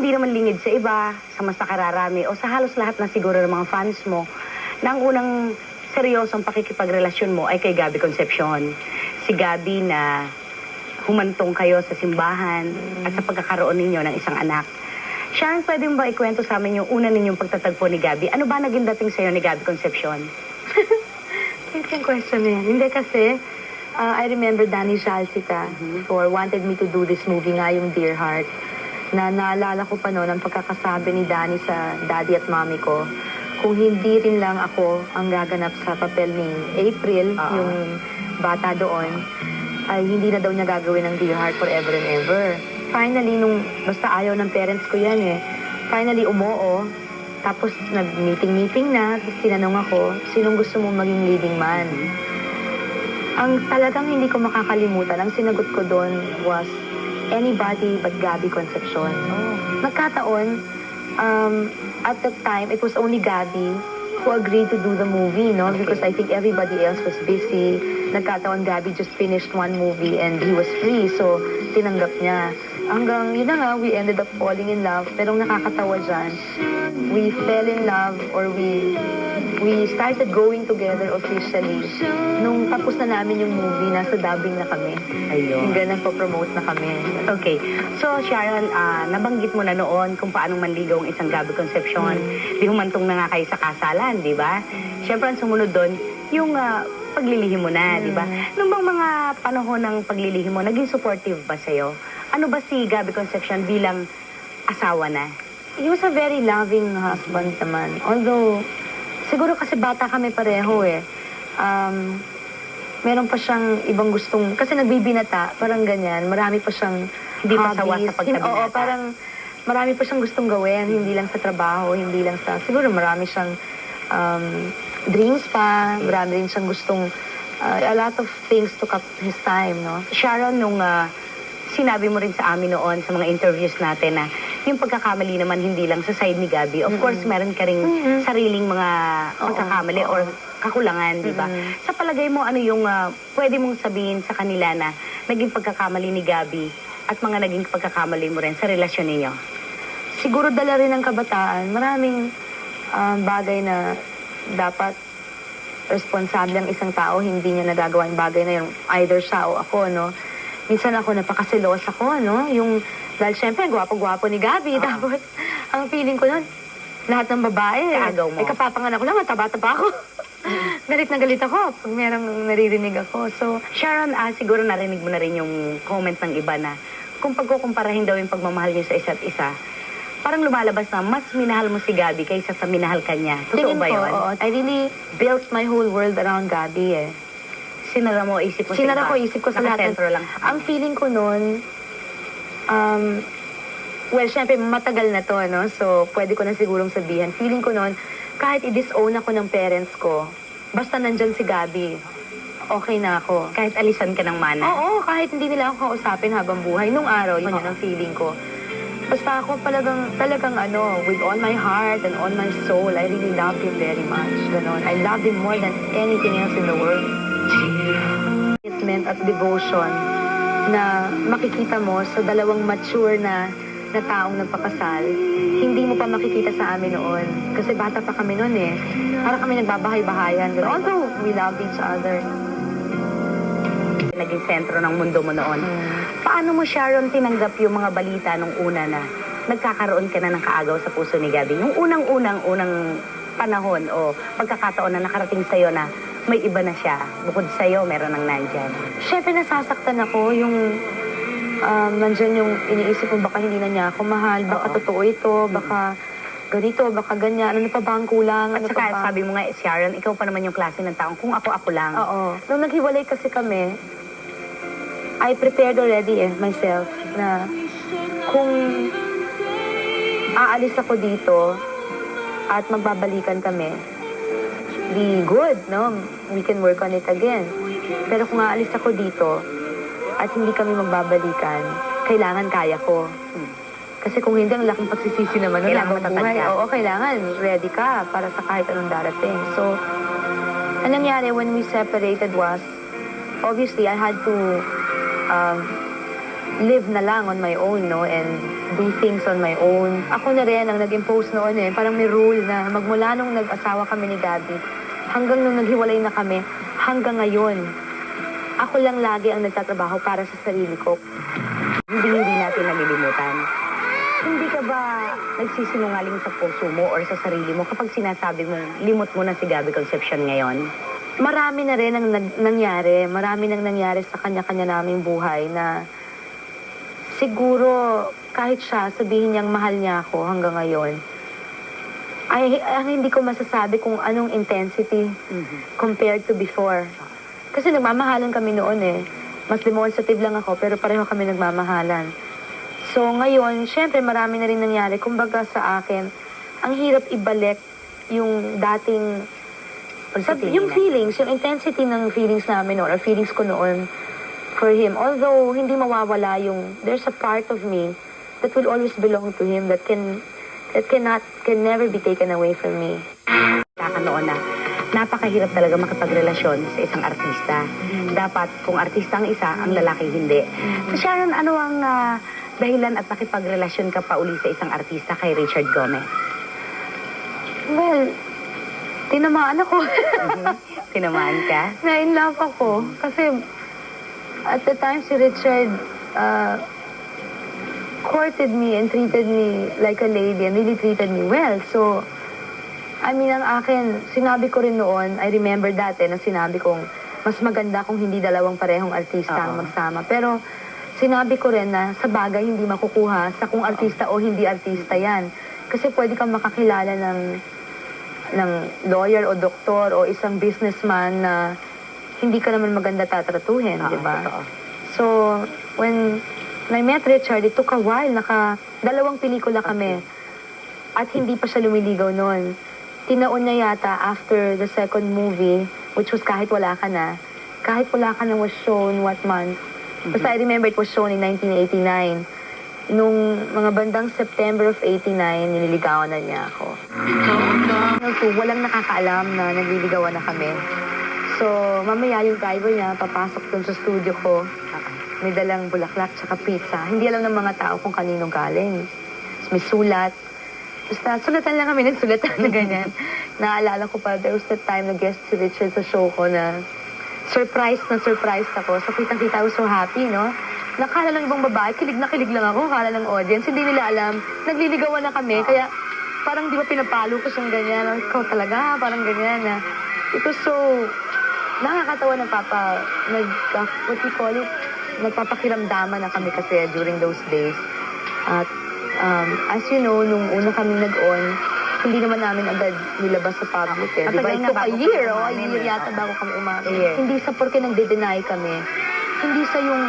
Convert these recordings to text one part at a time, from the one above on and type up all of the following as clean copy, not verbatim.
hindi naman lingid sa iba, sa mas nakararami, o sa halos lahat na siguro ng mga fans mo, na ang unang seryosong pakikipagrelasyon mo ay kay Gabby Concepcion. Si Gabby na humantong kayo sa simbahan at sa pagkakaroon ninyo ng isang anak. Sharon, pwede mo ba ikwento sa amin yung una ninyong pagtatagpo ni Gabby? Ano ba naging dating sa'yo ni Gabby Concepcion? Thanks yung question na yan. Hindi kasi, I remember Danny Jalcita wanted me to do this movie nga, yung Dear Heart. Na naalala ko pa noon ang pagkakasabi ni Danny sa daddy at mommy ko. Kung hindi rin lang ako ang gaganap sa papel ni April, yung bata doon, ay hindi na daw niya gagawin ang Dear Heart forever and ever. Finally, basta ayaw ng parents ko yan eh. Finally, umoo. Tapos nag-meeting-meeting na. Tapos tinanong ako, sinong gusto mong maging leading man? Ang talagang hindi ko makakalimutan, ang sinagot ko doon was, anybody but Gabby Concepcion. Nagkataon, at that time, it was only Gabby who agreed to do the movie, no? Okay. Because I think everybody else was busy. Nagkataon, Gabby just finished one movie and he was free, so tinanggap niya. Hanggang, yun na nga, we ended up falling in love. Pero ang nakakatawa dyan, we fell in love or we started going together officially. Nung tapos na namin yung movie, nasa dubbing na kami. Ayun. Hanggang nagpo-promote na kami. Okay. So, Sharon, nabanggit mo na noon kung paano manligaw ang isang Gabby Concepcion. Di humantong na nga kayo sa kasalan, di ba? Siyempre, ang sumunod doon, yung paglilihim mo na, di ba? Nung bang mga panahon ng paglilihim mo, naging supportive ba sa'yo? Ano ba si Gabby Concepcion bilang asawa na? He was a very loving husband naman. Although, siguro kasi bata kami pareho eh. Meron pa siyang ibang gustong, kasi nagbibinata, parang ganyan. Marami pa siyang Hindi pa sawa hobbies. sa pagkabinata. Oo, parang marami pa siyang gustong gawin. Hindi lang sa trabaho, hindi lang sa, siguro marami siyang dreams pa. Marami rin siyang gustong, a lot of things took up his time, no? Sharon, nung sinabi mo rin sa amin noon sa mga interviews natin na yung pagkakamali naman hindi lang sa side ni Gabby. Of course, meron ka ring sariling mga pagkakamali or kakulangan, di ba? Sa palagay mo, ano yung pwede mong sabihin sa kanila na naging pagkakamali ni Gabby at mga naging pagkakamali mo rin sa relasyon ninyo? Siguro dala rin ng kabataan. Maraming bagay na dapat responsable ang isang tao, hindi niya nagagawa yung bagay na yung either siya o ako, no? Minsan ako napakasilos ako, no? Dahil syempre, gwapo-gwapo ni Gabby. Tapos, ang feeling ko nun, lahat ng babae, Kaagaw mo. kapapanganak ko naman, taba-taba ako. Galit na galit ako pag merong naririnig ako. So, Sharon, siguro narinig mo na rin yung comment ng iba na kung pagkukumparahin daw yung pagmamahal niyo sa isa't isa, parang lumalabas na mas minahal mo si Gabby kaysa sa minahal ka niya. Totoo tingin ba ko, yun? oo, I really built my whole world around Gabby eh. Sinara mo isip mo sa Sinara iba? ko isip ko sa lahat. Nakasentro lang. Ang feeling ko noon, well, syempre matagal na to, no? So, pwede ko na sigurong sabihin. Feeling ko noon, kahit i-disown ako ng parents ko, basta nandyan si Gabby, okay na ako. Kahit alisan ka ng mana. Oo, kahit hindi nila ako kausapin habang buhay. Nung araw, yun ang feeling ko. Basta ako talagang with all my heart and all my soul, I really loved him very much. Ganon. I loved him more than anything else in the world. Commitment at devotion na makikita mo sa dalawang mature na taong nagpakasal, hindi mo pa makikita sa amin noon. Kasi bata pa kami noon eh. Para kami nagbabahay-bahayan. Although we loved each other. Naging sentro ng mundo mo noon. Paano mo, Sharon, tinanggap yung mga balita nung una na nagkakaroon ka na ng kaagaw sa puso ni Gabby? Yung unang panahon o pagkakataon na nakarating sa'yo na may iba na siya. Bukod sa'yo, meron nang nandyan. Siyempre, nasasaktan ako yung nandyan yung iniisip mo, baka hindi na niya ako mahal, baka totoo ito, baka ganito, baka ganyan, ano pa ba ang kulang, At ano saka, pa ba? sabi mo nga, Sharon, ikaw pa naman yung klase ng taong kung ako lang. Oo. Nung naghiwalay kasi kami, I prepared already myself na kung aalis ako dito at magbabalikan kami, be good, no? We can work on it again. Pero kung aalis ako dito at hindi kami magbabalikan, kailangan kaya ko. Kasi kung hindi, ang laking pagsisisi naman nun Kailangan habang matatag buhay. ka. Oo, kailangan. Ready ka para sa kahit anong darating. So, ang nangyari when we separated was, obviously, I had to live na lang on my own, no? And do things on my own. Ako na rin ang nag-impose noon eh. Parang may rule na magmula nung nag-asawa kami ni Gabby, hanggang nung naghiwalay na kami, hanggang ngayon, ako lang lagi ang nagtatrabaho para sa sarili ko. Hindi natin nalilimutan. Hindi ka ba nagsisinungaling sa puso mo or sa sarili mo kapag sinasabi mo, limot mo na si Gabby Concepcion ngayon? Marami na rin ang nangyari. Marami nang nangyari sa kanya-kanya naming buhay na siguro kahit siya sabihin niyang mahal niya ako hanggang ngayon, ay hindi ko masasabi kung anong intensity compared to before. Kasi nagmamahalan kami noon eh. Mas demonstrative lang ako pero pareho kami nagmamahalan. So ngayon, syempre marami na rin nangyari. Kumbaga sa akin, ang hirap ibalik yung dating yung feelings, yung intensity ng feelings namin or feelings ko noon for him. Although hindi mawawala yung there's a part of me that will always belong to him that can never be taken away from me. Saka noon na, napakahirap talaga makipagrelasyon sa isang artista. Dapat kung artista ang isa, ang lalaki hindi. So Sharon, ano ang dahilan at nakipagrelasyon ka pa uli sa isang artista kay Richard Gomez? Well, tinamaan ako. Tinamaan ka? Na-in love ako. Kasi at the time si Richard courted me and treated me like a lady and really treated me well. So, I mean, ang akin, sinabi ko rin noon, I remember dati na sinabi kong mas maganda kung hindi dalawang parehong artista ang magsama. Pero sinabi ko rin na sa bagay hindi makukuha sa kung artista o hindi artista yan. Kasi pwede kang makakilala ng lawyer o doktor o isang businessman na hindi ka naman maganda tatratuhin, di ba? So, when I met Richard, it took a while. Dalawang pelikula kami. At hindi pa siya lumiligaw noon. Tinaon niya yata after the second movie, which was Kahit Wala Ka Na. Kahit Wala Ka Na was shown what month? Basta I remember it was shown in 1989. Nung mga bandang September of 89, nililigawan na niya ako. So, walang nakakaalam na nagliligawan na kami. So, mamaya yung driver niya, papasok dun sa studio ko. May dalang bulaklak tsaka pizza. Hindi alam ng mga tao kung kanino galing. May sulat. Basta, sulatan lang kami ng sulatan na ganyan. Naalala ko pa, there was that time na guest si Richard sa show ko na surprised ako. So, kitang-kita ako so happy, no? Nakala lang ibang babae, kilig lang ako, kala ng audience. Hindi nila alam, nagliligawan na kami. Kaya, parang di ba pinapalo ko siyang ganyan. Ikaw talaga, parang ganyan. Na, it was so, nakakatawa na what you call it, nagpapakiramdaman na kami kasi during those days. At as you know, nung una kami nag-on, hindi naman namin agad nilabas sa public eh. Diba? It took a year, a year yata bago kami umamin. Hindi sa porke nagde-deny kami. Hindi sa yung,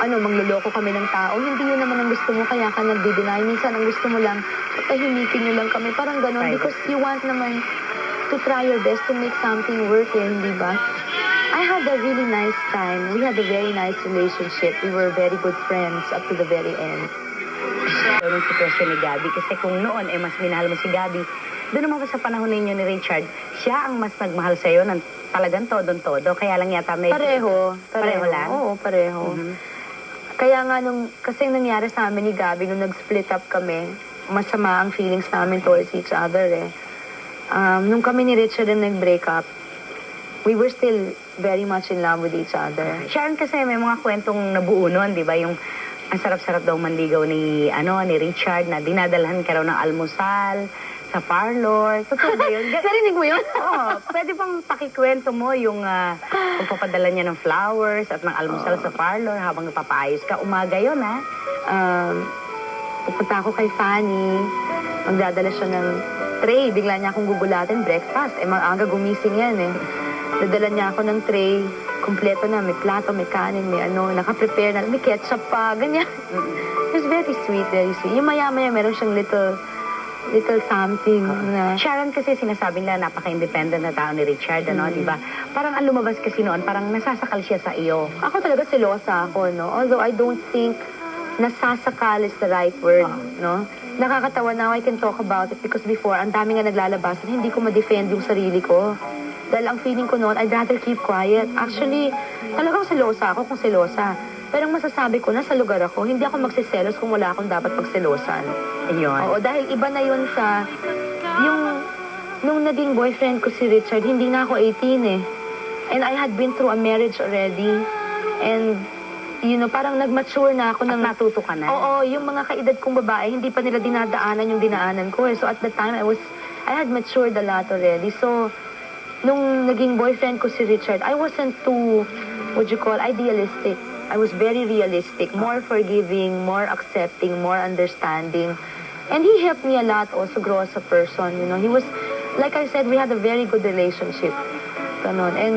mangloloko kami ng tao. Hindi yun naman ang gusto mo, kaya ka nagde-deny. Minsan ang gusto mo lang, patahimikin nyo lang kami. Parang ganon. Because you want naman to try your best to make something work eh, hindi ba? I had a really nice time. We had a very nice relationship. We were very good friends up to the very end. Yung sitwasyon ni Gabby, kasi kung noon mas minahal mo si Gabby, doon naman sa panahon ninyo ni Richard, siya ang mas nagmahal sa'yo ng talagang todong-todo. Kaya lang yata may... Pareho lang? Oo, pareho. Kaya nga kasi nangyari sa amin ni Gabby, nung nag-split up kami, masama ang feelings namin towards each other eh. Nung kami ni Richard ang nag-break up, we were still very much in love with each other. Sharon, kasi may mga kwentong nabuo nun, di ba? Yung ang sarap-sarap daw manligaw ni Richard na dinadalhan ka raw ng almusal sa parlor. Totoo ba yun? Narinig mo yun? Oo. Pwede bang pakikwento mo yung pagpapadala niya ng flowers at ng almusal sa parlor habang napapaayos ka? Umaga yun, ha? Pupunta ako kay Fanny, magdadala siya ng tray. Bigla niya akong gugulatin, breakfast. Maaga gumising yan eh. Dadala niya ako ng tray, kumpleto na, may plato, may kanin, may naka-prepare na, may ketchup pa, ganyan. It was very sweet, very sweet. Yung maya-maya, meron siyang little something na... Sharon, kasi sinasabi nila napaka-independent na tao ni Richard, di ba? Parang ang lumabas kasi noon, parang nasasakal siya sa iyo. Ako talaga selosa ako, no? Although I don't think nasasakal is the right word, no? Nakakatawa now I can talk about it because before, ang dami nga naglalabas at hindi ko ma-defend yung sarili ko. Dahil ang feeling ko noon, I'd rather keep quiet. Actually, talagang selosa ako kung selosa. Pero ang masasabi ko, nasa lugar ako, hindi ako magsiselos kung wala akong dapat pagselosan. Ayun. Oo, dahil iba na yun sa, nung naging boyfriend ko si Richard, hindi na ako 18 eh. And I had been through a marriage already. And, parang nag-mature na ako At natuto ka na. Oo, yung mga kaedad kong babae, hindi pa nila dinadaanan yung dinaanan ko eh. So at the time, I had matured a lot already. So, nung naging boyfriend ko si Richard, I wasn't too, idealistic. I was very realistic, more forgiving, more accepting, more understanding. And he helped me a lot also grow as a person, He was, like I said, we had a very good relationship. Ganon. And,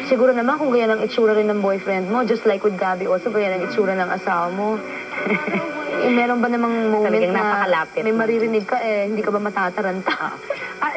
siguro naman kung gaya ng itsura rin ng boyfriend mo, just like with Gabby also, gaya ng itsura ng asawa mo. Meron ba namang moment Talagang na napakalapit may mo. maririnig ka hindi ka ba matataranta?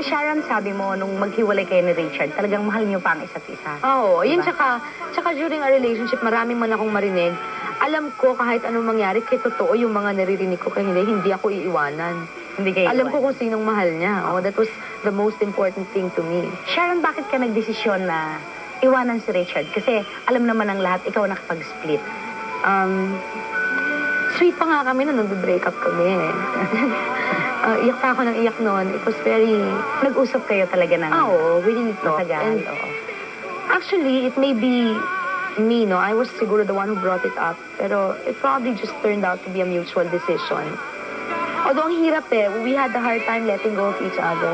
Sharon, sabi mo, nung maghiwalay kayo ni Richard, talagang mahal niyo pa ang isa't isa. Oo, yun Diba? tsaka during our relationship, maraming man akong marinig. Alam ko kahit anong mangyari, kaya totoo yung mga naririnig ko kaya hindi ako iiwanan. Hindi kayo Alam ko iwan. kung sinong mahal niya. Oh, that was the most important thing to me. Sharon, bakit ka nagdesisyon na iwanan si Richard? Kasi alam naman ng lahat, ikaw nakapag-split. Sweet pa nga kami nung nag-break up kami. Iyak pa ako ng iyak noon. It was very... Nag-usap kayo talaga ng Oo, we really talked. matagal. And Oo. actually, it may be me, no? I was siguro the one who brought it up. Pero it probably just turned out to be a mutual decision. Although ang hirap we had a hard time letting go of each other.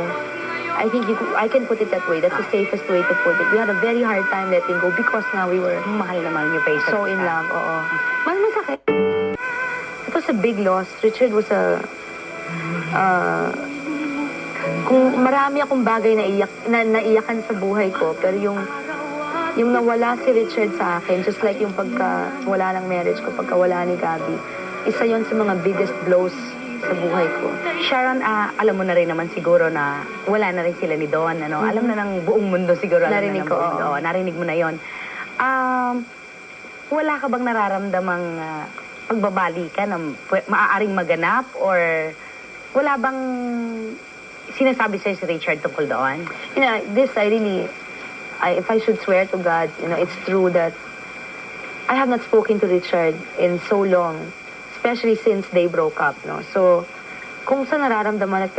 I think I can put it that way. That's the safest way to put it. We had a very hard time letting go because nga we were Mahal na mahal niyo pa isa't so in isa. love. Oo. Masakit. It was a big loss. Richard was kung marami akong bagay na naiyakan sa buhay ko, pero yung nawala si Richard sa akin, just like yung wala ng marriage ko, wala ni Gabby, isa yon sa mga biggest blows sa buhay ko. Sharon, alam mo na rin naman siguro na wala na rin sila ni Don. Ano? Alam na ng buong mundo siguro. Narinig ko, oo. Narinig mo na yon. Wala ka bang nararamdamang pagbabalikan na maaaring maganap or wala bang sinasabi sa'yo si Richard tungkol doon? This if I should swear to God, it's true that I have not spoken to Richard in so long, especially since they broke up, no? So, kung sa nararamdaman at kaya